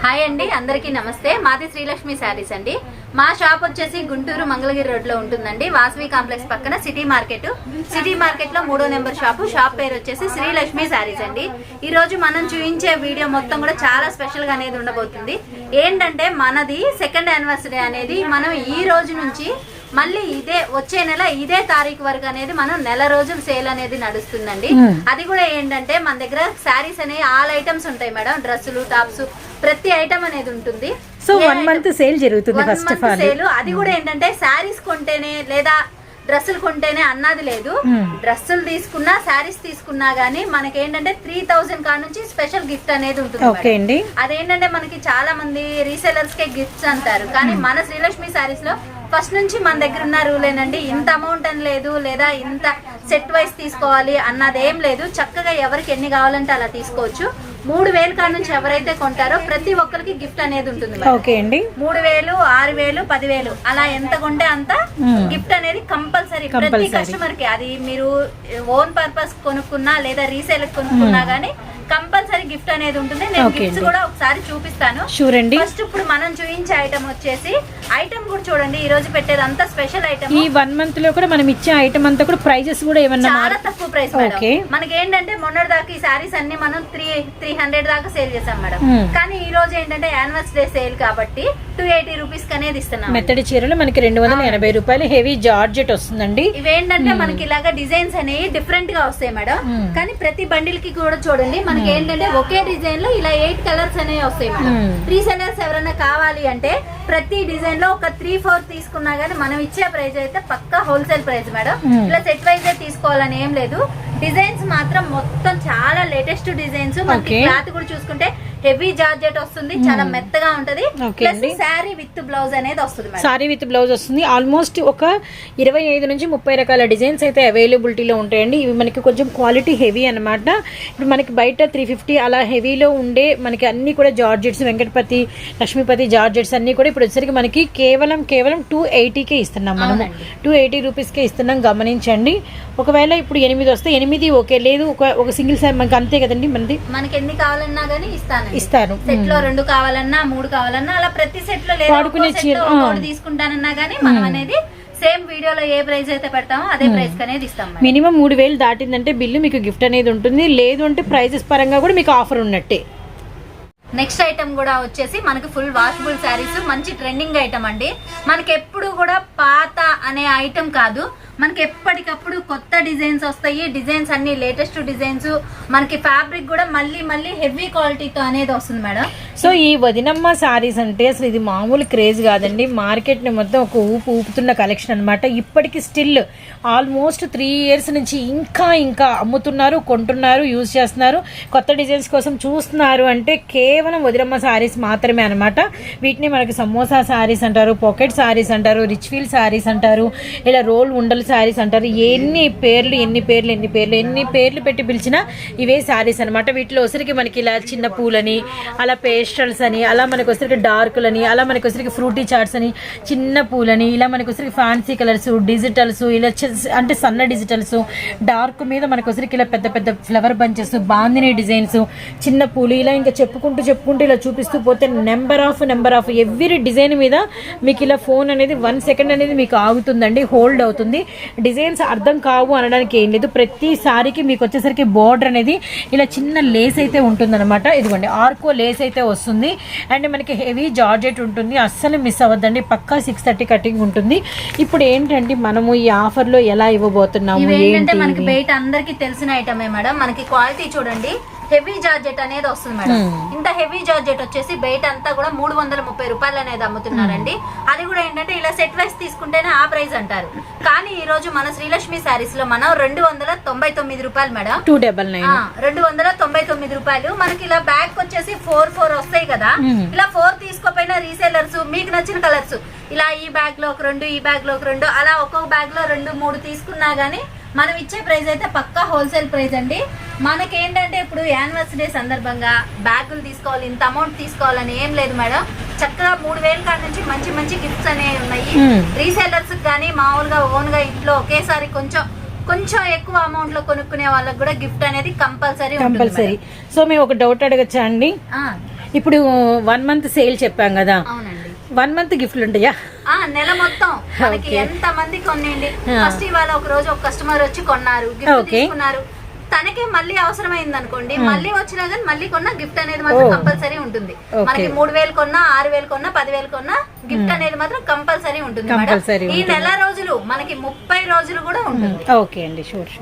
Hi అండి, అందరికీ నమస్తే. మాది శ్రీలక్ష్మి శారీస్ అండి. మా షాప్ వచ్చేసి గుంటూరు మంగళగిరి రోడ్ లో ఉంటుందండి. వాసవి కాంప్లెక్స్ పక్కన సిటీ మార్కెట్ లో 3వ నెంబర్ షాప్ పేరు వచ్చేసి శ్రీలక్ష్మి శారీస్ అండి. ఈ రోజు మనం చూపించే వీడియో మొత్తం కూడా చాలా స్పెషల్ గా అనేది ఉండబోతుంది. ఏంటంటే మనది 2nd యానివర్సరీ అనేది మనం ఈ రోజు నుంచి మళ్ళీ వచ్చే నెల ఇదే తారీఖు వరకు అనేది మనం నెల రోజులు సేల్ అనేది నడుస్తుందండి. అది కూడా ఏంటంటే మన దగ్గర శారీస్ అనేవి ఆల్ ఐటమ్స్ ఉంటాయి మేడం. డ్రెస్సులు, టాప్స్, ప్రతి ఐటమ్ అనేది ఉంటుంది. సో 1 మంత్ సేల్ జరుగుతుంది. ఫస్ట్ ఆఫ్ ఆల్ సేల్ అది కూడా ఏంటంటే శారీస్ కొంటేనే లేదా డ్రెస్సులు కొంటేనే అన్నది లేదు. డ్రెస్సులు తీసుకున్నా శారీస్ తీసుకున్నా గానీ మనకేంటంటే 3000 కాడ నుంచి స్పెషల్ గిఫ్ట్ అనేది ఉంటుంది. అదేంటంటే మనకి చాలా మంది రీసెలర్స్ కే గిఫ్ట్స్ అంటారు, కానీ మన శ్రీలక్ష్మి శారీస్ లో ఫస్ట్ నుంచి మన దగ్గర ఉన్న రూల్ ఏంటంటే ఇంత అమౌంట్ అని లేదు, లేదా ఇంత సెట్ వైస్ తీసుకోవాలి అన్నది ఏం లేదు. చక్కగా ఎవరికి ఎన్ని కావాలంటే అలా తీసుకోవచ్చు. 3000 కాడ నుంచి ఎవరైతే కొంటారో ప్రతి ఒక్కరికి గిఫ్ట్ అనేది ఉంటుంది. 3000, 6000, 10,000 అలా ఎంత కొంటే అంత గిఫ్ట్ అనేది కంపల్సరీ ప్రతి కస్టమర్ కి. అది మీరు ఓన్ పర్పస్ కొనుక్కున్నా లేదా రీసేల్ కొనుక్కున్నా గానీ కంపల్సరీ గిఫ్ట్ అనేది ఉంటుంది. నేను గిఫ్ట్స్ కూడా ఒకసారి చూపిస్తాను. ఫస్ట్ ఇప్పుడు మనం చూపించే ఐటమ్ వచ్చేసి ఐటమ్ కూడా చూడండి. ఈ రోజు పెట్టేది అంతా స్పెషల్ ఐటమ్. ఈ 1 మంత్ లో కూడా మనం ఇచ్చే ఐటమ్ అంతా కూడా ప్రైజెస్ కూడా ఏమన్నా చాలా తక్కువ ప్రైస్ మేడం. మనకి ఏంటంటే మొన్నటి దాకా ఈ సారీస్ అన్ని మనం 300 దాకా సేల్ చేసాం మేడం. కానీ ఈ రోజు ఏంటంటే యానివర్సరీ సేల్ కాబట్టి 280 రూపీస్ అనేది ఇస్తున్నాం. మెత్తడి చీరలు మనకి 280 రూపాయలు. హెవీ జార్జెట్ వస్తుందండి. ఇవేంటంటే మనకి ఇలాగా డిజైన్స్ అనేవి డిఫరెంట్ గా వస్తాయి మేడం. కానీ ప్రతి బండిల్ కి కూడా చూడండి మనకి ఏంటంటే ఒకే డిజైన్ లో ఇలా 8 కలర్స్ అనేవి వస్తాయి మేడం. రీసెలర్స్ ఎవరైనా కావాలి అంటే ప్రతి డిజైన్ లో ఒక 3-4 తీసుకున్నా గానీ మనం ఇచ్చే ప్రైస్ అయితే పక్కా హోల్సేల్ ప్రైస్ మేడం. ఇలా సెట్ వైజ్ తీసుకోవాలని ఏం లేదు. డిజైన్స్ మాత్రం మొత్తం చాలా లేటెస్ట్ డిజైన్స్. మనకి క్లాత్ కూడా చూసుకుంటే హెవీ జార్జెట్ వస్తుంది, చాలా మెత్తగా ఉంటది. సారీ విత్ బ్లౌజ్ అనేది వస్తుంది. సారీ విత్ బ్లౌజ్ వస్తుంది. ఆల్మోస్ట్ ఒక 25 నుంచి 30 రకాల డిజైన్స్ అయితే అవైలబిలిటీలో ఉంటాయండి. ఇవి మనకి కొంచెం క్వాలిటీ హెవీ అనమాట. ఇప్పుడు మనకి బయట 350 అలా హెవీలో ఉండే మనకి అన్ని కూడా జార్జెట్స్, వెంకటపతి, లక్ష్మీపతి జార్జెట్స్ అన్ని కూడా ఇప్పుడు వచ్చేసరికి మనకి కేవలం 280కే ఇస్తున్నాం. మనము 280 రూపీస్కే ఇస్తున్నాం. గమనించండి. ఒకవేళ ఇప్పుడు 8 వస్తే 8 ఓకే, లేదు ఒక సింగిల్ సారీ మనకి అంతే కదండి. మనకి ఎన్ని కావాలన్నా గానీ ఇస్తాను. సెట్ లో 2 కావాలన్నా 3 కావాలన్నా అలా ప్రతి సెట్ లో తీసుకుంటానన్నా గానీ మనం అనేది సేమ్ వీడియోలో ఏ ప్రైస్ అయితే పెడతామో అదే ప్రైస్ అనేది ఇస్తాం. మినిమం 3000 దాటిందంటే బిల్లు మీకు గిఫ్ట్ అనేది ఉంటుంది. లేదు అంటే ప్రైజెస్ పరంగా కూడా మీకు ఆఫర్ ఉన్నట్టే. నెక్స్ట్ ఐటమ్ కూడా వచ్చేసి మనకి ఫుల్ వాషబుల్ శారీస్. మంచి ట్రెండింగ్ ఐటమ్ అండి. మనకి ఎప్పుడు కూడా పాత అనే ఐటమ్ కాదు, మనకి ఎప్పటికప్పుడు కొత్త డిజైన్స్ వస్తాయి. డిజైన్స్ అన్ని లేటెస్ట్ డిజైన్స్. మనకి ఫ్యాబ్రిక్ కూడా మళ్ళీ హెవీ క్వాలిటీతో అనేది వస్తుంది మేడం. సో ఈ వదినమ్మ సారీస్ అంటే అసలు ఇది మామూలు క్రేజ్ కాదండి. మార్కెట్ ని మొత్తం ఒక ఊపుతున్న కలెక్షన్ అనమాట. ఇప్పటికి స్టిల్ ఆల్మోస్ట్ 3 years నుంచి ఇంకా అమ్ముతున్నారు, కొంటున్నారు, యూజ్ చేస్తున్నారు. కొత్త డిజైన్స్ కోసం చూస్తున్నారు అంటే కేవలం వదినమ్మ సారీస్ మాత్రమే అనమాట. వీటిని మనకి సమోసా సారీస్ అంటారు, పాకెట్ సారీస్ అంటారు, రిచ్ ఫీల్ సారీస్ అంటారు, ఇలా రోల్ ఉండలు సారీస్ అంటారు. ఎన్ని పేర్లు పెట్టి పిలిచినా ఇవే సారీస్ అనమాట. వీటిలో వచ్చరికి మనకి ఇలా చిన్న పూలని, అలా పేస్టల్స్ అని, అలా మనకి వచ్చరికి డార్కులని, అలా మనకి వచ్చరికి ఫ్రూటీ చార్ట్స్ అని, చిన్న పూలని, ఇలా మనకి వచ్చరికి ఫ్యాన్సీ కలర్స్, డిజిటల్స్, ఇలా అంటే సన్న డిజిటల్స్, డార్క్ మీద మనకి వచ్చరికి ఇలా పెద్ద ఫ్లవర్ బంచెస్, బాందిని డిజైన్స్, చిన్న పూలు, ఇలా ఇంకా చెప్పుకుంటూ ఇలా చూపిస్తూ పోతే నెంబర్ ఆఫ్ ఎవ్రీ డిజైన్ మీద మీకు ఇలా ఫోన్ అనేది 1 సెకండ్ అనేది మీకు ఆగుతుందండి, హోల్డ్ అవుతుంది. డిజైన్స్ అర్థం కావు అనడానికి ఏం లేదు. ప్రతి సారీకి మీకు వచ్చేసరికి బోర్డర్ అనేది ఇలా చిన్న లేస్ అయితే ఉంటుంది అనమాట. ఇదిగోండి ఆర్కో లేస్ అయితే వస్తుంది. అండ్ మనకి హెవీ జార్జెట్ ఉంటుంది. అస్సలు మిస్ అవ్వద్దండి. పక్కా 630 కటింగ్ ఉంటుంది. ఇప్పుడు ఏంటంటే మనము ఈ ఆఫర్ లో ఎలా ఇవ్వబోతున్నాము ఏంటంటే మనకి బయట అందరికి తెలిసిన ఐటమే మేడం. మనకి క్వాలిటీ చూడండి, హెవీ జార్జెట్ అనేది వస్తుంది మేడం. ఇంత హెవీ జార్జెట్ వచ్చేసి బయట అంతా కూడా 330 రూపాయలు అనేది అమ్ముతున్నారండి. అది కూడా ఏంటంటే ఇలా సెట్ వైస్ తీసుకుంటేనే ఆ ప్రైస్ అంటారు. కానీ ఈ రోజు మన శ్రీలక్ష్మి శారీస్ లో మనం 299 రూపాయలు మేడం. 299 రూపాయలు. మనకి ఇలా బ్యాగ్ వచ్చేసి 4 వస్తాయి కదా. ఇలా 4 తీసుకోపోయినా రీసేలర్స్ మీకు నచ్చిన కలర్స్ ఇలా ఈ బ్యాగ్ లో ఒక 2, ఈ బ్యాగ్ లో ఒక 2, అలా ఒక్కొక్క బ్యాగ్ లో 2-3 తీసుకున్నా గానీ మనం ఇచ్చే ప్రైస్ అయితే పక్కా హోల్సేల్ ప్రైస్ అండి. మనకేంటంటే ఇప్పుడు యానివర్సరీ సందర్భంగా బ్యాగులు తీసుకోవాలి, ఇంత అమౌంట్ తీసుకోవాలని ఏం లేదు మేడం. చక్కగా 3000 కాడ నుంచి మంచి గిఫ్ట్స్ అనేవి ఉన్నాయి. రీసేలర్స్ కానీ మామూలుగా ఓన్ గా ఇంట్లో ఒకేసారి కొంచెం ఎక్కువ అమౌంట్ లో కొనుక్కునే వాళ్ళకి కూడా గిఫ్ట్ అనేది కంపల్సరీ. సో మేము ఒక డౌట్ అడగచ్చా అండి? ఇప్పుడు 1 మంత్ సేల్ చెప్పాం కదా, అవునండి. 1 మంత్ గిఫ్ట్లు ఉంటాయా? నెల మొత్తం మనకి ఎంత మంది కొనండి. ఫస్ట్ ఇవాళ ఒక రోజు ఒక కస్టమర్ వచ్చి కొన్నారు, గిఫ్ట్ తీసుకున్నారు, తనకి మళ్ళీ అవసరమైంది అనుకోండి, మళ్ళీ వచ్చినా కానీ మళ్ళీ కొన్న గిఫ్ట్ అనేది మాత్రం కంపల్సరీ ఉంటుంది. మనకి 3000 కొన్నా, 6000 కొన్నా, 10,000 కొన్నా గిఫ్ట్ అనేది మాత్రం కంపల్సరీ ఉంటుంది మేడం. ఈ నెల రోజులు మనకి 30 రోజులు కూడా ఉంటుంది. ఓకే అండి, షూర్.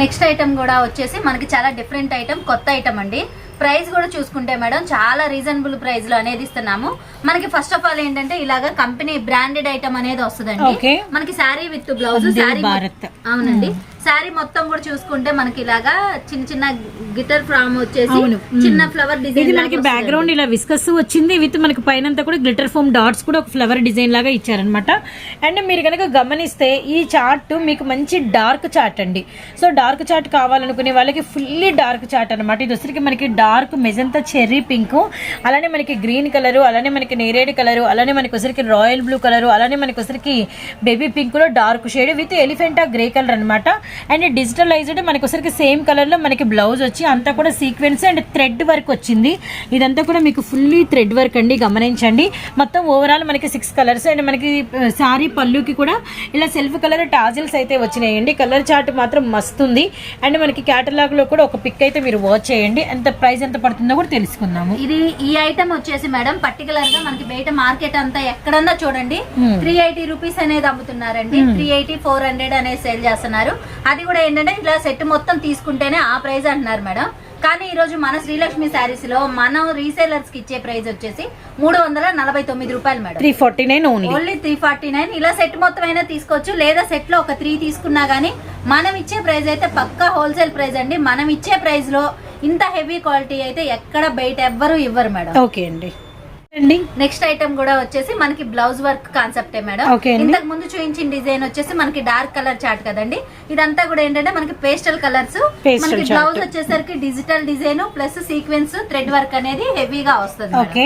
నెక్స్ట్ ఐటమ్ కూడా వచ్చేసి మనకి చాలా డిఫరెంట్ ఐటమ్, కొత్త ఐటమ్ అండి. ప్రైస్ కూడా చూసుకుంటే మేడం చాలా రీజనబుల్ ప్రైస్ లో అనేది ఇస్తున్నాము. మనకి ఫస్ట్ ఆఫ్ ఆల్ ఏంటంటే ఇలాగా కంపెనీ బ్రాండెడ్ ఐటమ్ అనేది వస్తుందండి. మనకి శారీ విత్ బ్లౌజ్, శారీ అవునండి. శారీ మొత్తం కూడా చూసుకుంటే మనకి ఇలాగా చిన్న చిన్న గిటర్ ఫ్రామ్ వచ్చేసి చిన్న ఫ్లవర్ డిజైన్, మనకి బ్యాక్గ్రౌండ్ ఇలా విస్కస్ వచ్చింది విత్ మనకి పైన కూడా గ్లిటర్ ఫోమ్ డాట్స్ కూడా ఒక ఫ్లవర్ డిజైన్ లాగా ఇచ్చారనమాట. అండ్ మీరు కనుక గమనిస్తే ఈ చార్ట్ మీకు మంచి డార్క్ చార్ట్ అండి. సో డార్క్ చార్ట్ కావాలనుకునే వాళ్ళకి ఫుల్లీ డార్క్ చార్ట్ అనమాట. ఇది వచ్చరికి మనకి డార్క్ మెజంతా చెర్రీ పింక్, అలానే మనకి గ్రీన్ కలర్, అలానే మనకి నేరేడ్ కలర్, అలానే మనకి వచ్చరికి రాయల్ బ్లూ కలర్, అలానే మనకి వచ్చరికి బేబీ పింక్ లో dark shade with Elephanta grey colour అనమాట. అండ్ డిజిటలైజ్డ్ మనకి వచ్చరికి సేమ్ కలర్ లో మనకి బ్లౌజ్ వచ్చి అంతా కూడా సీక్వెన్స్ అండ్ థ్రెడ్ వర్క్ వచ్చింది. ఇదంతా కూడా మీకు ఫుల్లీ థ్రెడ్ వర్క్ అండి, గమనించండి. మొత్తం ఓవరాల్ మనకి 6 కలర్స్ అండ్ మనకి శారీ పళ్ళుకి కూడా ఇలా సెల్ఫ్ కలర్ టాజిల్స్ అయితే వచ్చినాయండి. కలర్ చార్ట్ మాత్రం మస్తుంది. అండ్ మనకి క్యాటలాగ్ లో కూడా ఒక పిక్ అయితే మీరు వాచ్ చేయండి. ఎంత ప్రైస్ ఎంత పడుతుందో కూడా తెలుసుకుందాము. ఇది ఈ ఐటమ్ వచ్చేసి మేడం పర్టికులర్ గా మనకి బయట మార్కెట్ అంతా ఎక్కడన్నా చూడండి 380 రూపీస్ అనేది అమ్ముతున్నారండి. 380, 400 అనేది సేల్ చేస్తున్నారు. అది కూడా ఏంటంటే ఇలా సెట్ మొత్తం తీసుకుంటేనే ఆ ప్రైస్ అంటున్నారు మేడం. కానీ ఈ రోజు మన శ్రీలక్ష్మి శారీస్ లో మనం రీసేలర్స్ కి ఇచ్చే ప్రైస్ వచ్చేసి 349 రూపాయలు మేడం. 349 ఓన్లీ 349. ఇలా సెట్ మొత్తం అయినా తీసుకోవచ్చు, లేదా సెట్ లో ఒక 3 తీసుకున్నా గానీ మనం ఇచ్చే ప్రైస్ అయితే పక్కా హోల్సేల్ ప్రైస్ అండి. మనం ఇచ్చే ప్రైస్ లో ఇంత హెవీ క్వాలిటీ అయితే ఎక్కడ బయట ఎవ్వరు ఇవ్వరు మేడం. ఓకే అండి. నెక్స్ట్ ఐటమ్ కూడా వచ్చేసి మనకి బ్లౌజ్ వర్క్ కాన్సెప్టే మేడం. ఇంతకు ముందు చూపించిన డిజైన్ వచ్చేసి మనకి డార్క్ కలర్ చార్ట్ కదండి. ఇదంతా కూడా ఏంటంటే మనకి పేస్టల్ కలర్స్, మనకి బ్లౌజ్ వచ్చేసరికి digital design plus sequence thread work అనేది హెవీగా వస్తుంది. ఓకే.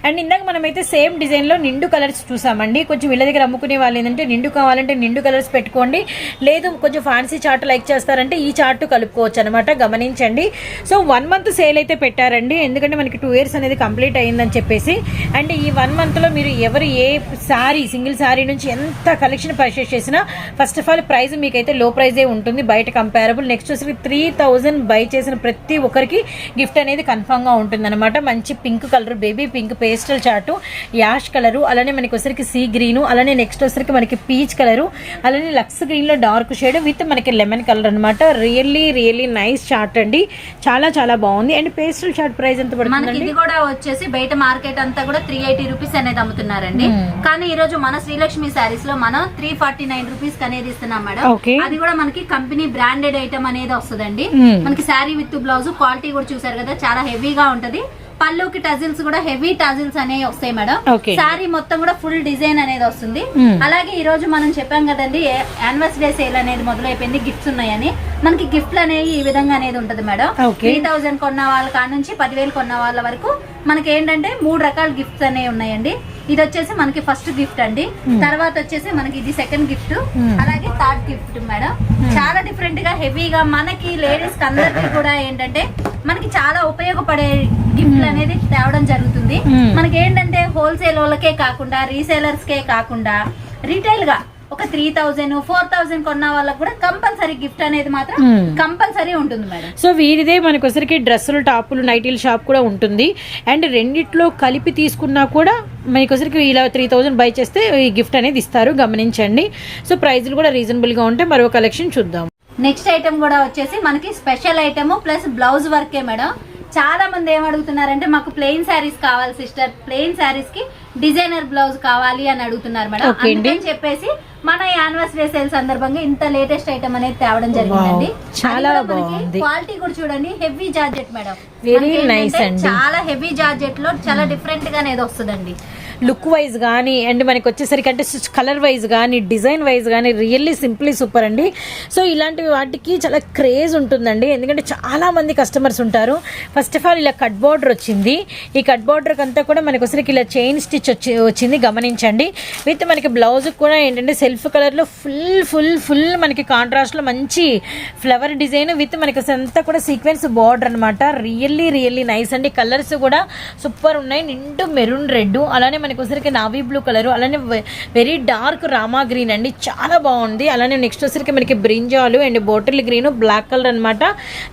అండ్ ఇందాక మనం అయితే సేమ్ డిజైన్ లో నిండు కలర్స్ చూసామండి. కొంచెం వీళ్ళ దగ్గర అమ్ముకునే వాళ్ళు ఏంటంటే నిండు కావాలంటే నిండు కలర్స్ పెట్టుకోండి, లేదు కొంచెం ఫ్యాన్సీ చార్ట్ లైక్ చేస్తారంటే ఈ చార్ట్ కలుపుకోవచ్చు అనమాట, గమనించండి. సో 1 మంత్ సేల్ అయితే పెట్టారండి, ఎందుకంటే మనకి 2 years అనేది కంప్లీట్ అయ్యిందని చెప్పేసి. అండ్ ఈ 1 month లో మీరు ఎవరు ఏ శారీ సింగిల్ శారీ నుంచి ఎంత కలెక్షన్ పర్చేస్ చేసినా ఫస్ట్ ఆఫ్ ఆల్ ప్రైస్ మీకైతే లో ప్రైజే ఉంటుంది బయట కంపారబుల్. నెక్స్ట్ వచ్చి 3000 బై చేసిన ప్రతి ఒక్కరికి గిఫ్ట్ అనేది కన్ఫామ్ గా ఉంటుంది అనమాట. మంచి pink colour, baby pink, pastel chart, ash colour, అలానే మనకి వచ్చరికి సీ గ్రీను, అలానే నెక్స్ట్ వచ్చరికి మనకి పీచ్ కలరు, అలానే లక్స్ గ్రీన్ లో డార్క్ షేడ్ విత్ మనకి లెమన్ కలర్ అనమాట. రియల్లీ నైస్ చార్ట్ అండి, చాలా బాగుంది. అండ్ పేస్టల్ చార్ట్ ప్రైస్ ఎంత పడుతుంది? ఇది కూడా వచ్చేసి బయట మార్కెట్ అంతా కూడా 380 రూపీస్ అనేది అమ్ముతున్నారండి. కానీ ఈ రోజు మన శ్రీలక్ష్మి శారీస్ లో మనం 349 రూపీస్ అనేది ఇస్తున్నాం మేడం. అది కూడా మనకి కంపెనీ బ్రాండెడ్ ఐటమ్ అనేది వస్తుందండి. మనకి శారీ విత్ బ్లౌజ్ క్వాలిటీ కూడా చూసారు కదా, చాలా హెవీగా ఉంటది. పళ్ళుకి టజిల్స్ కూడా హెవీ టజిల్స్ అనేవి వస్తాయి మేడం. శారీ మొత్తం కూడా ఫుల్ డిజైన్ అనేది వస్తుంది. అలాగే ఈ రోజు మనం చెప్పాం కదండి యానివర్సరీ సేల్ అనేది మొదలైపోయింది, గిఫ్ట్స్ ఉన్నాయని. మనకి గిఫ్ట్లు అనేవి ఈ విధంగా అనేది ఉంటది మేడం. 3000 కొన్న వాళ్ళ కాడ నుంచి 10,000 కొన్న వాళ్ళ వరకు మనకి ఏంటంటే 3 రకాల గిఫ్ట్స్ అనేవి ఉన్నాయండి. ఇది వచ్చేసి మనకి ఫస్ట్ గిఫ్ట్ అండి, తర్వాత వచ్చేసి మనకి ఇది సెకండ్ గిఫ్ట్, అలాగే థర్డ్ గిఫ్ట్ మేడం. చాలా డిఫరెంట్ గా హెవీగా మనకి లేడీస్ కి అందరికి కూడా ఏంటంటే మనకి చాలా ఉపయోగపడే గిఫ్ట్లు అనేది తేవడం జరుగుతుంది. మనకి ఏంటంటే హోల్సేల్ వాళ్ళకే కాకుండా రీసేలర్స్ కే కాకుండా రీటైల్ గా ఒక 3000, 4000 కొన్న వాళ్ళకి కూడా కంపల్సరీ గిఫ్ట్ అనేది మాత్రం కంపల్సరీ ఉంటుంది మేడం. సో వీరిదే మనకు వచ్చరికి డ్రెస్సులు, టాపులు, నైటీల షాప్ కూడా ఉంటుంది. అండ్ రెండిట్లో కలిపి తీసుకున్నా కూడా మనకి వచ్చరికి ఇలా 3000 బై చేస్తే ఈ గిఫ్ట్ అనేది ఇస్తారు, గమనించండి. సో ప్రైజ్లు కూడా రీజనబుల్ గా ఉంటే మరో కలెక్షన్ చూద్దాం. నెక్స్ట్ ఐటమ్ కూడా వచ్చేసి మనకి స్పెషల్ ఐటమ్ ప్లస్ బ్లౌజ్ వర్కే మేడం. చాలా మంది ఏం అడుగుతున్నారంటే మాకు ప్లెయిన్ శారీస్ కావాలి సిస్టర్, ప్లెయిన్ శారీస్ కి డిజైనర్ బ్లౌజ్ కావాలి అని అడుగుతున్నారు మేడం. అందుకని చెప్పేసి మన యానివర్సరీ సేల్ సందర్భంగా ఇంత లేటెస్ట్ ఐటమ్ అనేది తేవడం జరిగిందండి. చాలా బాగుంది. క్వాలిటీ కూడా చూడండి, heavy georgette madam, very nice అండి. చాలా హెవీ జార్జెట్ లో చాలా డిఫరెంట్ గా అనేది వస్తుందండి. లుక్ వైజ్ కానీ అండ్ మనకి వచ్చేసరికి అంటే కలర్ వైజ్ కానీ డిజైన్ వైజ్ కానీ రియల్లీ సింప్లీ సూపర్ అండి. సో ఇలాంటి వాటికి చాలా క్రేజ్ ఉంటుందండి, ఎందుకంటే చాలా మంది కస్టమర్స్ ఉంటారు. ఫస్ట్ ఆఫ్ ఆల్ ఇలా కట్ బార్డర్ వచ్చింది, ఈ కట్ బార్డర్ అంతా కూడా మనకి వచ్చరికి ఇలా చైన్ స్టిచ్ వచ్చింది గమనించండి. విత్ మనకి బ్లౌజ్ కూడా ఏంటంటే సెల్ఫ్ కలర్లో ఫుల్ మనకి కాంట్రాస్ట్లో మంచి ఫ్లవర్ డిజైన్ విత్ మనకి అంతా కూడా సీక్వెన్స్ బార్డర్ అనమాట. రియల్లీ నైస్ అండి. కలర్స్ కూడా సూపర్ ఉన్నాయి, నిండు మెరూన్ రెడ్, అలానే మనకి వచ్చరికి నావీ బ్లూ కలర్, అలానే వెరీ డార్క్ రామా గ్రీన్ అండి, చాలా బాగుంది. అలానే నెక్స్ట్ వచ్చరికి మనకి brinjal and bottle green black colour అనమాట.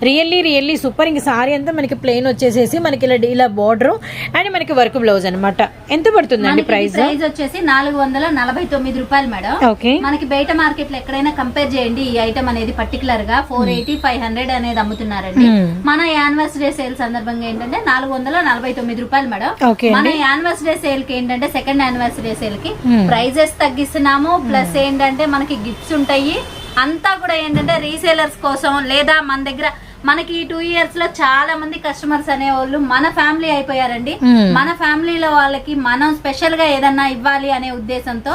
Really super. ఇంక సారీ అంతా మనకి ప్లెయిన్ వచ్చేసేసి మనకి ఇలా బార్డర్ అండ్ మనకి వర్క్ బ్లౌజ్ అనమాట. ఎంత పడుతుందండి ప్రైస్? ప్రైస్ వచ్చేసి 449 రూపాయలు మేడం. ఓకే, మనకి బయట మార్కెట్ లో ఎక్కడైనా కంపేర్ చేయండి, ఈ ఐటమ్ అనేది పర్టికులర్ గా 480, 500 అనేది అమ్ముతున్నారండి. మన యానివర్సరీ సేల్ సందర్భంగా ఏంటంటే 449 రూపాయలు మేడం. మన యానివర్సరీ సేల్ కి ఏంటంటే సెకండ్ యానివర్సరీ సేల్ కి ప్రైజెస్ తగ్గిస్తున్నాము, ప్లస్ ఏంటంటే మనకి గిఫ్ట్స్ ఉంటాయి. అంతా కూడా ఏంటంటే రీసేలర్స్ కోసం, లేదా మన దగ్గర మనకి ఈ 2 years లో చాలా మంది కస్టమర్స్ అనేవాళ్ళు మన ఫ్యామిలీ అయిపోయారండి. మన ఫ్యామిలీలో వాళ్ళకి మనం స్పెషల్ గా ఏదన్నా ఇవ్వాలి అనే ఉద్దేశంతో,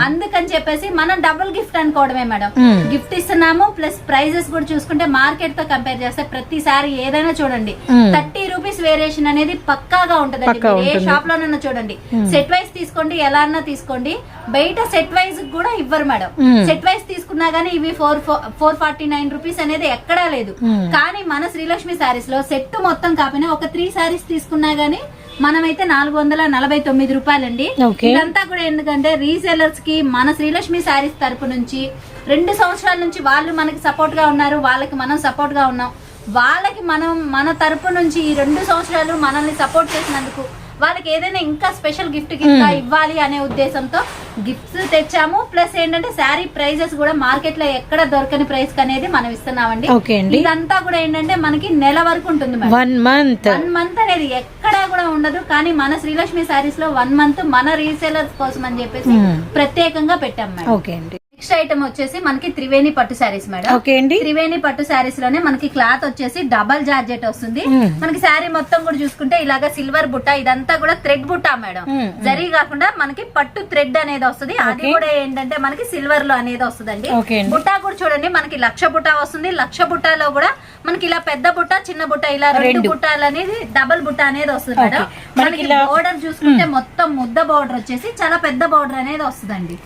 అందుకని చెప్పేసి మనం డబుల్ గిఫ్ట్ అనుకోవడమే మేడం. గిఫ్ట్ ఇస్తున్నాము, ప్లస్ ప్రైజెస్ కూడా చూసుకుంటే మార్కెట్ తో కంపేర్ చేస్తే ప్రతిసారి ఏదైనా చూడండి 30 రూపీస్ వేరియేషన్ అనేది పక్కాగా ఉంటదండి. ఏ షాప్ లోనన్నా చూడండి, సెట్ వైజ్ తీసుకోండి, ఎలా అన్నా తీసుకోండి, బయట సెట్ వైజ్ కూడా ఇవ్వరు మేడం. సెట్ వైజ్ తీసుకున్నా గానీ ఇవి 449 రూపీస్ అనేది ఎక్కడా లేదు. కానీ మన శ్రీలక్ష్మి శారీస్ లో సెట్ మొత్తం కాకపోయినా ఒక 3 శారీస్ తీసుకున్నా గానీ మనమైతే 449 రూపాయలండి. ఇదంతా కూడా ఎందుకంటే రీసేలర్స్ కి మన శ్రీలక్ష్మి శారీస్ తరపు నుంచి 2 సంవత్సరాల నుంచి వాళ్ళు మనకి సపోర్ట్ గా ఉన్నారు, వాళ్ళకి మనం సపోర్ట్ గా ఉన్నాం. వాళ్ళకి మనం మన తరపు నుంచి ఈ 2 సంవత్సరాలు మనల్ని సపోర్ట్ చేసినందుకు వాళ్ళకి ఏదైనా ఇంకా స్పెషల్ గిఫ్ట్ ఇవ్వాలి అనే ఉద్దేశంతో గిఫ్ట్స్ తెచ్చాము. ప్లస్ ఏంటంటే శారీ ప్రైజెస్ కూడా మార్కెట్ లో ఎక్కడ దొరకని ప్రైస్ అనేది మనం ఇస్తున్నామండి. ఇదంతా కూడా ఏంటంటే మనకి నెల వరకు ఉంటుంది, 1 మంత్ అనేది ఎక్కడా కూడా ఉండదు. కానీ మన శ్రీలక్ష్మి శారీస్ లో 1 మంత్ మన రీసేలర్స్ కోసం అని చెప్పేసి ప్రత్యేకంగా పెట్టాం మేడం. నెక్స్ట్ ఐటమ్ వచ్చేసి మనకి త్రివేణి పట్టు శారీస్ మేడం. త్రివేణి పట్టు శారీస్ లోనే మనకి క్లాత్ వచ్చేసి డబల్ జార్జెట్ వస్తుంది. మనకి శారీ మొత్తం కూడా చూసుకుంటే ఇలాగా సిల్వర్ బుట్ట, ఇదంతా కూడా థ్రెడ్ బుట్ట మేడం. జరీ కాకుండా మనకి పట్టు థ్రెడ్ అనేది వస్తుంది, అది కూడా ఏంటంటే మనకి సిల్వర్ లో అనేది వస్తుందండి. బుట్ట కూడా చూడండి మనకి 1,00,000 బుట్ట వస్తుంది. 1,00,000 బుట్టలో కూడా మనకి ఇలా పెద్ద బుట్ట, చిన్న బుట్ట, ఇలా 2 బుట్టాలు అనేది డబల్ బుట్ట అనేది వస్తుంది మేడం. మనకి బోర్డర్ చూసుకుంటే మొత్తం ముద్ద బోర్డర్ వచ్చేసి చాలా పెద్ద బోర్డర్ అనేది వస్తుందండి.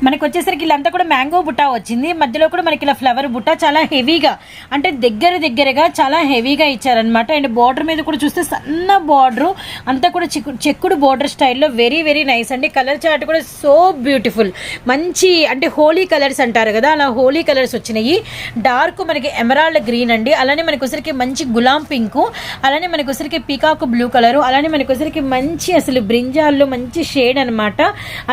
మనకి వచ్చేసరికి ఇలాంతా కూడా మ్యాంగో బుట్ట వచ్చింది, మధ్యలో కూడా మనకి ఇలా ఫ్లవర్ బుట్ట చాలా హెవీగా అంటే దగ్గరగా చాలా హెవీగా ఇచ్చారనమాట. అండ్ బార్డర్ మీద కూడా చూస్తే సన్న బార్డర్ అంతా కూడా చెక్కుడు బార్డర్ స్టైల్లో వెరీ నైస్ అండి. కలర్ చార్ట్ కూడా సో బ్యూటిఫుల్, మంచి అంటే హోలీ కలర్స్ అంటారు కదా, అలా హోలీ కలర్స్ వచ్చినాయి. డార్క్ మనకి ఎమరాల్డ్ గ్రీన్ అండి, అలానే మనకి వచ్చరికి మంచి గులాం పింక్, అలానే మనకి వచ్చరికి పీకాక్ బ్లూ కలర్, అలానే మనకి వచ్చరికి మంచి అసలు బ్రింజాల్లో మంచి షేడ్ అనమాట.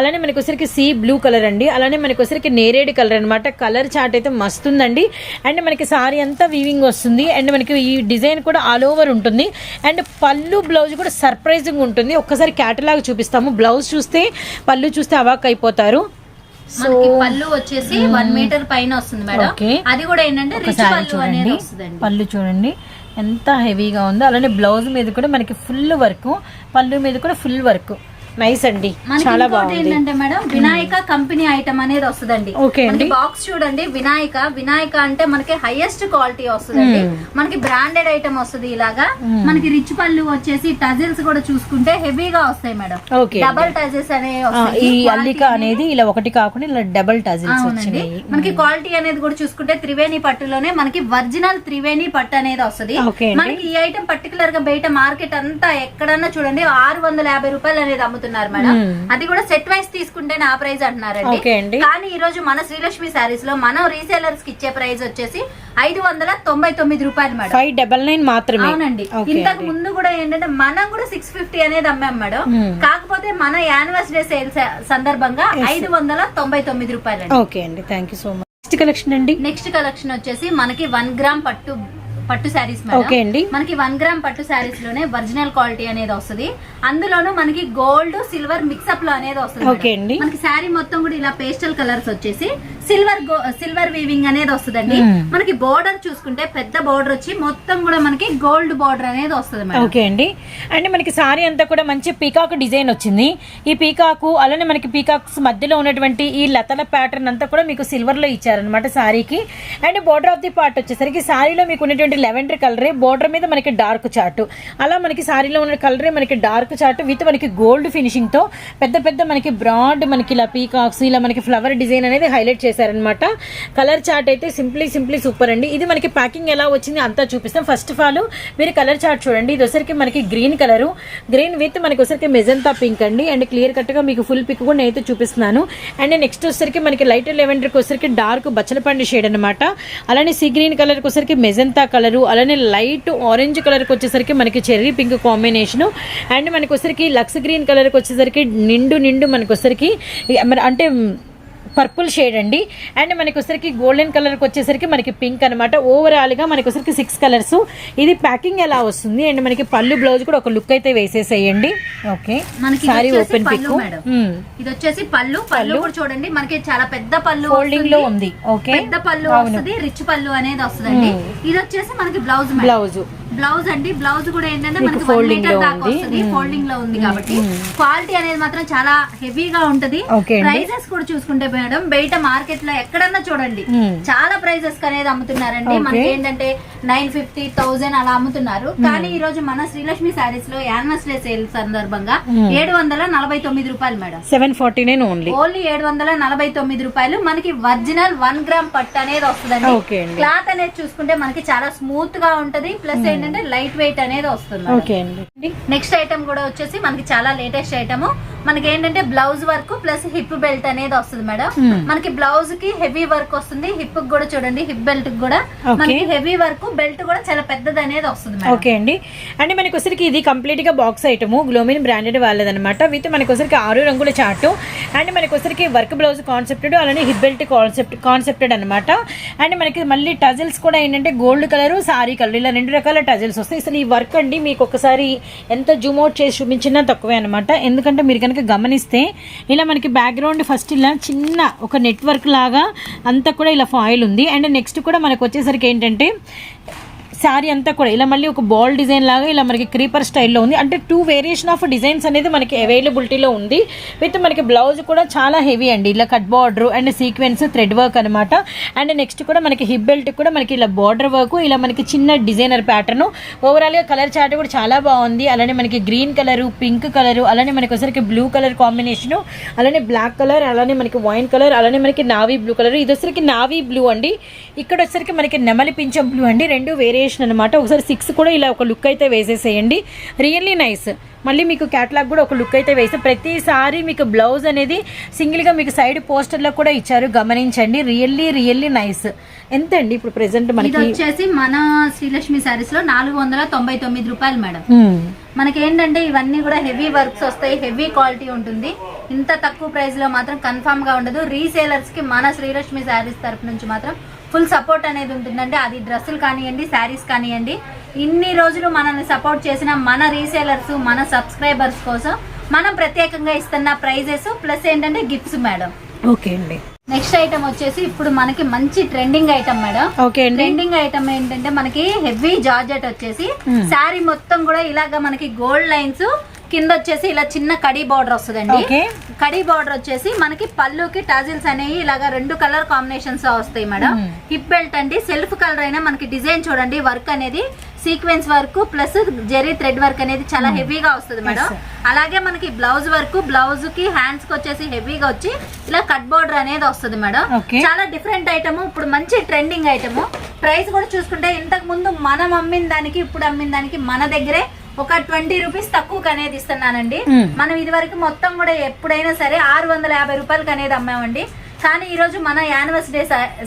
అలానే మనకి వచ్చరికి సీ బ్లూ కలర్ అండి, అలానే మనకి వచ్చరికి నేరేడు కలర్ అనమాట. కలర్ చార్ట్ అయితే మస్తుందండి. అండ్ మనకి సారీ అంతా వీవింగ్ వస్తుంది, అండ్ మనకి ఈ డిజైన్ కూడా ఆల్ ఓవర్ ఉంటుంది. అండ్ పళ్ళు బ్లౌజ్ కూడా సర్ప్రైజింగ్ ఉంటుంది. ఒక్కసారి క్యాటలాగ్ చూపిస్తాము, బ్లౌజ్ చూస్తే పళ్ళు చూస్తే అవాక్ అయిపోతారు. పళ్ళు వచ్చేసి 1 మీటర్ పైన వస్తుంది మేడం. అది కూడా ఏంటంటే పళ్ళు చూడండి ఎంత హెవీగా ఉందో, అలానే బ్లౌజ్ మీద కూడా మనకి ఫుల్ వర్క్, పళ్ళు మీద కూడా ఫుల్ వర్క్. నైస్ అండి, చాలా బాగుంది. ఏంటంటే మేడం వినాయక కంపెనీ ఐటమ్ అనేది వస్తుందండి. బాక్స్ చూడండి, వినాయక అంటే మనకి హైయెస్ట్ క్వాలిటీ వస్తుందండి. మనకి బ్రాండెడ్ ఐటమ్ వస్తుంది. ఇలాగా మనకి రిచ్ పళ్ళు వచ్చేసి టజిల్స్ కూడా చూసుకుంటే హెవీగా వస్తాయి మేడం. డబల్ టజిల్స్ అనేవి, ఈ అల్లిక అనేది ఇలా ఒకటి కాకుండా ఇలా డబల్ టజిల్స్ వచ్చినాయి. మనకి క్వాలిటీ అనేది కూడా చూసుకుంటే త్రివేణి పట్టులోనే మనకి ఒరిజినల్ త్రివేణి పట్టు అనేది వస్తుంది. మనకి ఈ ఐటమ్ పర్టికులర్ గా బయట మార్కెట్ అంతా ఎక్కడన్నా చూడండి 650 రూపాయలు అనేది అమ్ముతున్నారు మేడం. అది కూడా సెట్ వైస్ తీసుకుంటేనే ఆ ప్రైస్ అంటున్నారండి. కానీ ఈ రోజు మన శ్రీలక్ష్మి శారీస్ లో మనం రీసేలర్స్ కి ఇచ్చే ప్రైస్ వచ్చేసి 599 రూపాయలు మేడం. 599 మాత్రమే. అవునండి. ఇంతకు ముందు కూడా ఏంటంటే మనం కూడా 650 అనేది అమ్మాం మేడం. కాకపోతే మన యానివర్సరీ సేల్ సందర్భంగా 599 రూపాయలు. ఓకే అండి, thank you so much. Next collection అండి. నెక్స్ట్ కలెక్షన్ వచ్చేసి మనకి 1 గ్రామ్ పట్టు శారీస్ మేడం. మనకి 1 గ్రామ్ పట్టు శారీస్ లోనే ఒరిజినల్ క్వాలిటీ అనేది వస్తుంది. అందులోనూ మనకి గోల్డ్ సిల్వర్ మిక్సప్ లో అనేది వస్తుంది. మనకి శారీ మొత్తం కూడా ఇలా పేస్టల్ కలర్స్ వచ్చేసి సిల్వర్ వీవింగ్ అనేది వస్తుందండి. మనకి బోర్డర్ చూసుకుంటే పెద్ద బోర్డర్ వచ్చి మొత్తం కూడా మనకి గోల్డ్ బోర్డర్ అనేది వస్తుంది మేడం. ఓకే అండి. అండ్ మనకి సారీ అంతా కూడా మంచి పీకాక్ డిజైన్ వచ్చింది. ఈ పీకాకు అలానే మనకి పీకాక్స్ మధ్యలో ఉన్నటువంటి ఈ లతల ప్యాటర్న్ అంతా కూడా మీకు సిల్వర్ లో ఇచ్చారనమాట సారీకి. And border of the part వచ్చేసరికి సారీలో మీకు ఉన్నటువంటి లెవెండర్ కలరే, బోర్డర్ మీద మనకి డార్క్ చార్ట్, అలా మనకి సారీలో ఉన్న కలరే మనకి డార్క్ చార్ట్ విత్ మనకి గోల్డ్ ఫినిషింగ్ తో పెద్ద పెద్ద మనకి బ్రాడ్ మనకి ఇలా పీకాక్స్ ఇలా మనకి ఫ్లవర్ డిజైన్ అనేది హైలైట్ చేశారనమాట. కలర్ చార్ట్ అయితే సింప్లీ సూపర్ అండి. ఇది మనకి ప్యాకింగ్ ఎలా వచ్చింది అంతా చూపిస్తాం. ఫస్ట్ ఆఫ్ ఆల్ మీరు కలర్ చార్ట్ చూడండి. ఇది వచ్చరికి మనకి గ్రీన్ కలరు, గ్రీన్ విత్ మనకి వచ్చరికి మెజంతా పింక్ అండి. అండ్ క్లియర్ కట్ గా మీకు ఫుల్ పిక్ కూడా నేనైతే చూపిస్తున్నాను. అండ్ నెక్స్ట్ వచ్చరికి మనకి లైట్ లెవెండర్కి వచ్చరికి డార్క్ బచ్చలపండు షేడ్ అనమాట. అలానే సీ గ్రీన్ కలర్కి వచ్చరికి మెజంతా కలరు, అలానే లైట్ ఆరెంజ్ కలర్కి వచ్చేసరికి మనకి చెర్రీ పింక్ కాంబినేషన్. అండ్ మనకి వచ్చరికి లక్స్ గ్రీన్ కలర్కి వచ్చేసరికి నిండు మనకి వచ్చరికి అంటే పర్పుల్ షేడ్ అండి. అండ్ మనకి వచ్చరికి గోల్డెన్ కలర్కి వచ్చేసరికి మనకి పింక్ అనమాట. ఓవరాల్ గా మనకి వచ్చరికి 6 కలర్స్. ఇది ప్యాకింగ్ ఎలా వస్తుంది అండ్ మనకి పళ్ళు బ్లౌజ్ కూడా ఒక లుక్ అయితే వేసేసేయండి. ఓకే, మనకి సారీ ఓపెన్ పిక్. ఇది వచ్చేసి పళ్ళు కూడా చూడండి మనకి చాలా పెద్ద పళ్ళు ఫోల్డింగ్ లో ఉంది. ఓకే, పెద్ద పళ్ళు వస్తుంది, రిచ్ పళ్ళు అనేది వస్తుందండి. ఇది వచ్చేసి మనకి బ్లౌజ్ అండి. బ్లౌజ్ కూడా ఏంటంటే మనకి 1 మీటర్ దాకా వస్తుంది, ఫోల్డింగ్ లో ఉంది కాబట్టి క్వాలిటీ అనేది మాత్రం చాలా హెవీగా ఉంటది. ప్రైజెస్ కూడా చూసుకుంటే మేడం బయట మార్కెట్ లో ఎక్కడన్నా చూడండి చాలా ప్రైజెస్ అనేది అమ్ముతున్నారండి. మనకి ఏంటంటే 950, 1000 అలా అమ్ముతున్నారు. కానీ ఈ రోజు మన శ్రీలక్ష్మి శారీస్ లో యానివర్సరీ సేల్ సందర్భంగా 749 రూపాయలు మేడం. 749 ఓన్లీ 749 రూపాయలు. మనకి ఒరిజినల్ 1 గ్రామ్ పట్టు అనేది వస్తుందండి. క్లాత్ అనేది చూసుకుంటే మనకి చాలా స్మూత్ గా ఉంటది, ప్లస్ ఏంటంటే లైట్ వెయిట్ అనేది వస్తుంది. నెక్స్ట్ ఐటమ్ కూడా వచ్చేసి మనకి చాలా లేటెస్ట్ ఐటమ్. మనకి ఏంటంటే blouse work plus hip belt అనేది వస్తుంది మేడం. మనకి బ్లౌజ్ కి హెవీ వర్క్ వస్తుంది, హిప్ కూడా చూడండి, హిప్ బెల్ట్ కూడా మనకి హెవీ వర్క్, బెల్ట్ కూడా చాలా పెద్దది అనేది వస్తుంది. ఓకే అండి. అంటే మనకి వచ్చరికి ఇది కంప్లీట్ గా బాక్స్ ఐటమ్, గ్లోమిన్ బ్రాండెడ్ వాళ్ళదనమాట. విత్ మనకి వచ్చరికి 6 రంగుల చార్ట్. అండ్ మనకి వచ్చరికి వర్క్ బ్లౌజ్ కాన్సెప్టెడ్, అలానే హిప్ బెల్ట్ కాన్సెప్టెడ్ అనమాట. అండ్ మనకి మళ్ళీ టజల్స్ కూడా ఏంటంటే గోల్డ్ కలర్, సారీ కలర్, ఇలా 2 రకాల టజల్స్ వస్తాయి. అసలు ఈ వర్క్ అండి మీకు ఒకసారి ఎంత జూమ్ అవుట్ చేసి చూపించినా తక్కువే అనమాట. ఎందుకంటే మీరు కనుక గమనిస్తే ఇలా మనకి బ్యాక్గ్రౌండ్ ఫస్ట్ ఇలా చిన్న ఒక నెట్వర్క్ లాగా అంతా కూడా ఇలా ఫాయిల్ ఉంది. అండ్ నెక్స్ట్ కూడా మనకు వచ్చేసరికి ఏంటంటే శారీ అంతా కూడా ఇలా మళ్ళీ ఒక బాల్ డిజైన్ లాగా ఇలా మనకి క్రీపర్ స్టైల్లో ఉంది. అంటే 2 వేరియేషన్ ఆఫ్ డిజైన్స్ అనేది మనకి అవైలబిలిటీలో ఉంది. విత్ మనకి బ్లౌజ్ కూడా చాలా హెవీ అండి, ఇలా cut border and sequence thread work అనమాట. అండ్ నెక్స్ట్ కూడా మనకి హిప్ బెల్ట్ కూడా మనకి ఇలా బార్డర్ వర్క్, ఇలా మనకి చిన్న డిజైనర్ ప్యాటర్న్. ఓవరాల్ గా కలర్ చార్ట్ కూడా చాలా బాగుంది. అలానే మనకి గ్రీన్ కలర్, పింక్ కలర్, అలానే మనకి వచ్చరికి బ్లూ కలర్ కాంబినేషన్, అలానే బ్లాక్ కలర్, అలానే మనకి వైన్ కలర్, అలానే మనకి నావీ బ్లూ కలర్. ఇది వచ్చరికి నావీ బ్లూ అండి. ఇక్కడ వచ్చరికి మనకి నెమలి పింఛం బ్లూ అండి. 2 వేరియేషన్ అనమాట. ఒకసారి 6 కూడా ఇలా ఒక లుక్ అయితే వేసేసేయండి. Really nice. మళ్ళీ మీకు క్యాటలాగ్ కూడా ఒక లుక్ అయితే వేస్తే ప్రతిసారి మీకు బ్లౌజ్ అనేది సింగిల్ గా మీకు సైడ్ పోస్టర్ లో కూడా ఇచ్చారు, గమనించండి. Really nice. ఎంత అండి ఇప్పుడు ప్రెసెంట్ మనకి వచ్చేసి మన శ్రీలక్ష్మి శారీస్ లో 499 రూపాయలు మేడం. మనకి ఏంటంటే ఇవన్నీ కూడా హెవీ వర్క్స్ వస్తాయి, హెవీ క్వాలిటీ ఉంటుంది. ఇంత తక్కువ ప్రైస్ లో మాత్రం కన్ఫర్మ్ గా ఉండదు. రీసేలర్స్ కి మన శ్రీలక్ష్మి శారీస్ తరపు నుంచి మాత్రం ఫుల్ సపోర్ట్ అనేది ఉంటుందండి. అది డ్రెస్సులు కానివ్వండి, శారీస్ కానివ్వండి. ఇన్ని రోజులు మనల్ని సపోర్ట్ చేసిన మన రీసేలర్స్, మన సబ్స్క్రైబర్స్ కోసం మనం ప్రత్యేకంగా ఇస్తున్న ప్రైజెస్ ప్లస్ ఏంటంటే గిఫ్ట్స్ మేడం. ఓకే అండి. నెక్స్ట్ ఐటమ్ వచ్చేసి ఇప్పుడు మనకి మంచి ట్రెండింగ్ ఐటమ్ మేడం. ఓకే అండి. ట్రెండింగ్ ఐటమ్ ఏంటంటే మనకి హెవీ జార్జెట్ వచ్చేసి శారీ మొత్తం కూడా ఇలాగా మనకి గోల్డ్ లైన్స్, కింద వచ్చేసి ఇలా చిన్న కడీ బార్డర్ వస్తుందండి. కడీ బార్డర్ వచ్చేసి మనకి పళ్ళుకి టాజిల్స్ అనేవి ఇలాగా 2 కలర్ కాంబినేషన్స్ వస్తాయి మేడం. హిప్ బెల్ట్ అండి, సెల్ఫ్ కలర్ అయినా మనకి డిజైన్ చూడండి, వర్క్ అనేది sequence work plus zari thread work అనేది చాలా హెవీగా వస్తుంది మేడం. అలాగే మనకి బ్లౌజ్ వర్క్, బ్లౌజ్ కి హ్యాండ్స్ కి వచ్చేసి హెవీగా వచ్చి ఇలా కట్ బార్డర్ అనేది వస్తుంది మేడం. చాలా డిఫరెంట్ ఐటమ్, ఇప్పుడు మంచి ట్రెండింగ్ ఐటమ్. ప్రైస్ కూడా చూసుకుంటే ఇంతకు ముందు మనం అమ్మిన దానికి ఇప్పుడు అమ్మిన దానికి మన దగ్గరే ఒక 20 రూపీస్ తక్కువ అనేది ఇస్తున్నానండి. మనం ఇది వరకు మొత్తం కూడా ఎప్పుడైనా సరే 650 రూపాయలకి అనేది అమ్మామండి. కానీ ఈ రోజు మన యానివర్సరీ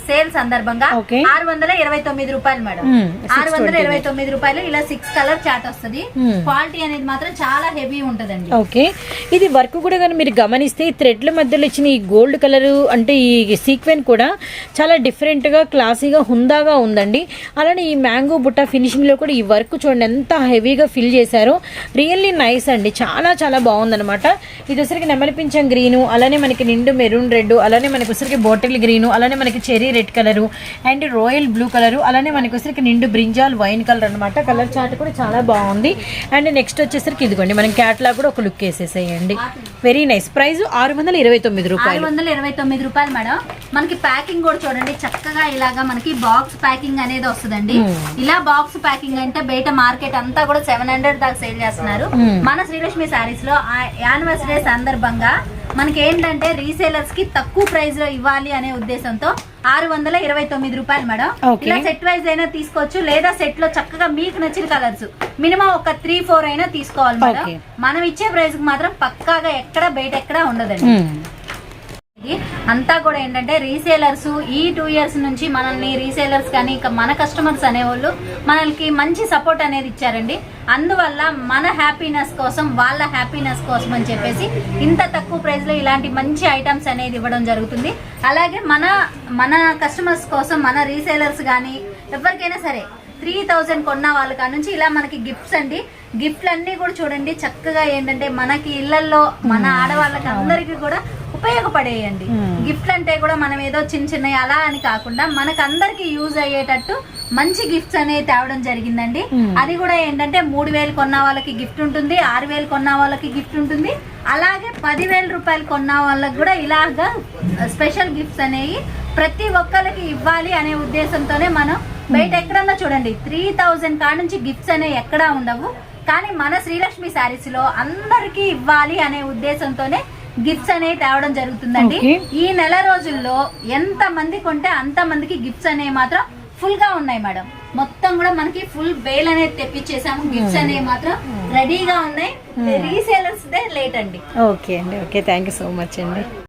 సేల్ సందర్భంగా 629 రూపాయలు మేడం. 629 రూపాయలు. ఇలా 6 కలర్ చాట్ వస్తుంది. క్వాలిటీ అనేది మాత్రం చాలా హెవీ ఉంటదండి. ఓకే, ఇది వర్క్ కూడా కానీ మీరు గమనిస్తే థ్రెడ్ల మధ్యలో ఇచ్చిన ఈ గోల్డ్ కలర్ అంటే ఈ సీక్వెన్ కూడా చాలా డిఫరెంట్ గా క్లాసీగా హుందాగా ఉందండి. అలానే ఈ మ్యాంగో బుట్ట ఫినిషింగ్ లో కూడా ఈ వర్క్ చూడండి ఎంత హెవీగా ఫిల్ చేశారో. రియల్లీ నైస్ అండి, చాలా బాగుందనమాట. ఇది వచ్చరికి నెమలి పింఛం గ్రీను, అలానే మనకి నిండు మెరూన్ రెడ్, అలానే మనకి మనకి వచ్చరికి బాటిల్ గ్రీన్, అలానే మనకి cherry red colour and royal blue colour, అలానే మనకి వచ్చరికి నిండు బ్రింజాల్ వైన్ కలర్ అనమాట. కలర్ చార్ట్ కూడా చాలా బాగుంది. అండ్ నెక్స్ట్ వచ్చేసరికి ఇదిగోండి మనం క్యాట్లాగ్ కూడా ఒక లుక్ వేసేసేయండి. Very nice. ప్రైస్ 629 రూపాయలు. 629 రూపాయలు మేడం. మనకి ప్యాకింగ్ కూడా చూడండి చక్కగా ఇలాగా మనకి బాక్స్ ప్యాకింగ్ అనేది వస్తుందండి. ఇలా బాక్స్ ప్యాకింగ్ అంటే బయట మార్కెట్ అంతా కూడా 700 దాకా సేల్ చేస్తున్నారు. మన శ్రీలక్ష్మి శారీస్ లో యానివర్సరీ సందర్భంగా మనకి ఏంటంటే రీసేలర్స్ కి తక్కువ ప్రైస్ లో ఇవ్వాలి అనే ఉద్దేశంతో 629 రూపాయలు మేడం. ఇలా సెట్ వైజ్ అయినా తీసుకోవచ్చు, లేదా సెట్ లో చక్కగా మీకు నచ్చిన కలర్స్ మినిమం ఒక 3-4 అయినా తీసుకోవాలి మేడం. మనం ఇచ్చే ప్రైస్ కి మాత్రం పక్కాగా ఎక్కడ బయట ఎక్కడ ఉండదండి. అంతా కూడా ఏంటంటే రీసేలర్స్ ఈ 2 ఇయర్స్ నుంచి మనల్ని రీసేలర్స్ కానీ ఇంకా మన కస్టమర్స్ అనేవాళ్ళు మనకి మంచి సపోర్ట్ అనేది ఇచ్చారండి. అందువల్ల మన హ్యాపీనెస్ కోసం వాళ్ళ హ్యాపీనెస్ కోసం అని చెప్పేసి ఇంత తక్కువ ప్రైస్ లో ఇలాంటి మంచి ఐటమ్స్ అనేది ఇవ్వడం జరుగుతుంది. అలాగే మన కస్టమర్స్ కోసం మన రీసేలర్స్ కానీ ఎవరికైనా సరే 3000 కొన్న వాళ్ళ కాడ నుంచి ఇలా మనకి గిఫ్ట్స్ అండి. గిఫ్ట్లు అన్ని కూడా చూడండి చక్కగా ఏంటంటే మనకి ఇళ్లలో మన ఆడవాళ్ళకి అందరికీ కూడా ఉపయోగపడేయండి. గిఫ్ట్లు అంటే కూడా మనం ఏదో చిన్న అలా అని కాకుండా మనకు అందరికి యూజ్ అయ్యేటట్టు మంచి గిఫ్ట్స్ అనేది తేవడం జరిగిందండి. అది కూడా ఏంటంటే 3000 కొన్న వాళ్ళకి గిఫ్ట్ ఉంటుంది, 6000 కొన్న వాళ్ళకి గిఫ్ట్ ఉంటుంది, అలాగే 10,000 రూపాయలు కొన్న వాళ్ళకి కూడా ఇలాగా స్పెషల్ గిఫ్ట్స్ అనేవి ప్రతి ఒక్కరికి ఇవ్వాలి అనే ఉద్దేశంతోనే మనం బయట ఎక్కడన్నా చూడండి 3000 కాడ నుంచి గిఫ్ట్స్ అనేవి ఎక్కడా ఉండవు. కానీ మన శ్రీలక్ష్మి శారీస్ లో అందరికి ఇవ్వాలి అనే ఉద్దేశంతోనే గిఫ్ట్స్ అనేవి తేవడం జరుగుతుందండి. ఈ నెల రోజుల్లో ఎంత మంది కొంటే అంత మందికి గిఫ్ట్స్ అనేవి మాత్రం ఫుల్ గా ఉన్నాయి మేడం. మొత్తం కూడా మనకి ఫుల్ బేల్ అనేది తెప్పించేసాము. గిఫ్ట్స్ అనేవి మాత్రం రెడీగా ఉన్నాయి. రీసేలర్స్ దే లేట్ అండి. ఓకే అండి. Okay, thank you so much అండి.